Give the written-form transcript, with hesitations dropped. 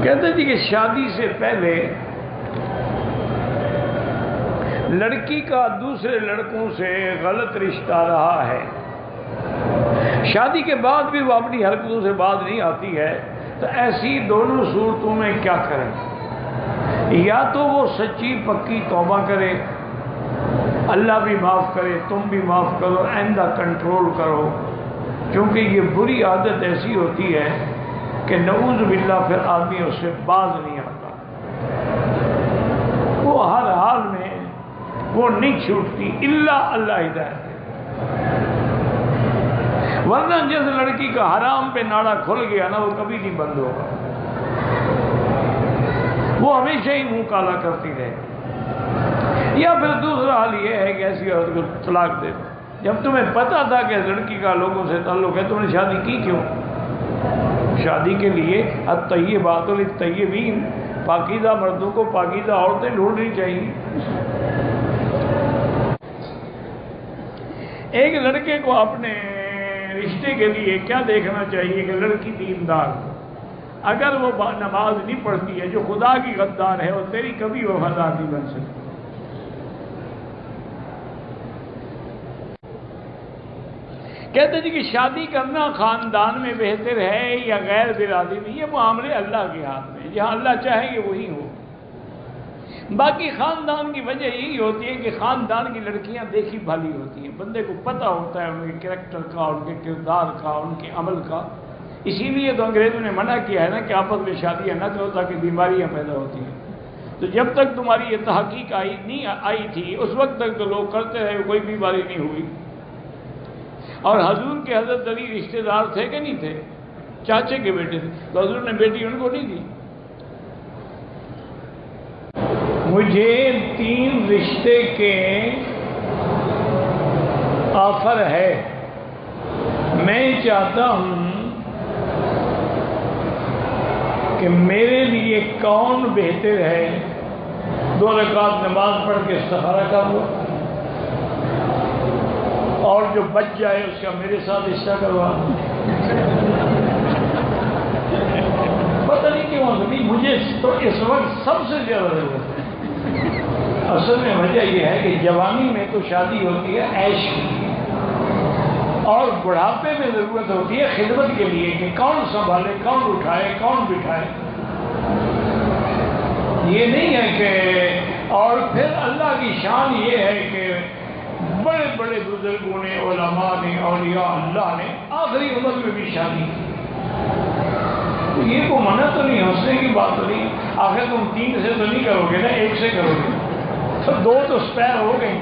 کہتے جی کہ شادی سے پہلے لڑکی کا دوسرے لڑکوں سے غلط رشتہ رہا ہے، شادی کے بعد بھی وہ اپنی حرکتوں سے باز نہیں آتی ہے، تو ایسی دونوں صورتوں میں کیا کریں؟ یا تو وہ سچی پکی توبہ کرے، اللہ بھی معاف کرے، تم بھی معاف کرو، آئندہ کنٹرول کرو، کیونکہ یہ بری عادت ایسی ہوتی ہے کہ نعوذ باللہ پھر آدمی اس سے باز نہیں آتا، وہ ہر حال میں وہ نہیں چھوٹتی الا اللہ ہدایت ہے۔ ورنہ جس لڑکی کا حرام پہ ناڑا کھل گیا نا، وہ کبھی نہیں بند ہوگا، وہ ہمیشہ ہی منہ کالا کرتی رہے۔ یا پھر دوسرا حال یہ ہے کہ ایسی عورت کو طلاق دے دو، جب تمہیں پتا تھا کہ لڑکی کا لوگوں سے تعلق ہے، تم نے شادی کی کیوں؟ شادی کے لیے الطیبات للطیبین، پاکیزہ مردوں کو پاکیزہ عورتیں ڈھونڈنی چاہیے۔ ایک لڑکے کو اپنے رشتے کے لیے کیا دیکھنا چاہیے کہ لڑکی دیندار، اگر وہ نماز نہیں پڑھتی ہے، جو خدا کی غدار ہے، وہ تیری کبھی وفادار نہیں بن سکتی۔ کہتے ہیں کہ شادی کرنا خاندان میں بہتر ہے یا غیر برادری میں، یہ معاملے اللہ کے ہاتھ میں، جہاں اللہ چاہے گے وہی ہو۔ باقی خاندان کی وجہ یہی ہوتی ہے کہ خاندان کی لڑکیاں دیکھی بھالی ہوتی ہیں، بندے کو پتہ ہوتا ہے ان کے کریکٹر کا، ان کے کردار کا، ان کے عمل کا۔ اسی لیے تو انگریزوں نے منع کیا ہے نا کہ آپس میں شادیاں نہ کرو تاکہ بیماریاں پیدا ہوتی ہیں۔ تو جب تک تمہاری یہ تحقیق نہیں آئی تھی، اس وقت تک تو لوگ کرتے رہے، کوئی بیماری نہیں ہوئی۔ اور حضور کے حضرت علی رشتہ دار تھے کہ نہیں تھے؟ چاچے کے بیٹے تھے، تو حضور نے بیٹی ان کو نہیں دی۔ مجھے 3 رشتے کے آفر ہے، میں چاہتا ہوں کہ میرے لیے کون بہتر ہے؟ 2 رکعت نماز پڑھ کے استخارہ کر لو، اور جو بچ جائے اس کا میرے ساتھ حصہ کروا۔ پتہ نہیں کیوں مجھے تو اس وقت سب سے زیادہ ضرورت ہے۔ اصل میں وجہ یہ ہے کہ جوانی میں تو شادی ہوتی ہے عیش کی، اور بڑھاپے میں ضرورت ہوتی ہے خدمت کے لیے کہ کون سنبھالے، کون اٹھائے، کون بٹھائے۔ یہ نہیں ہے کہ، اور پھر اللہ کی شان یہ ہے کہ بڑے بڑے بزرگوں نے، علماء نے، اولیاء اللہ نے آخری عمر میں بھی شادی کی۔ تو یہ کو منع تو نہیں، ہنسنے کی بات تو نہیں۔ آخر تم 3 سے تو نہیں کرو گے نا، 1 سے کرو گے، تو 2 تو سپیر ہو گئی۔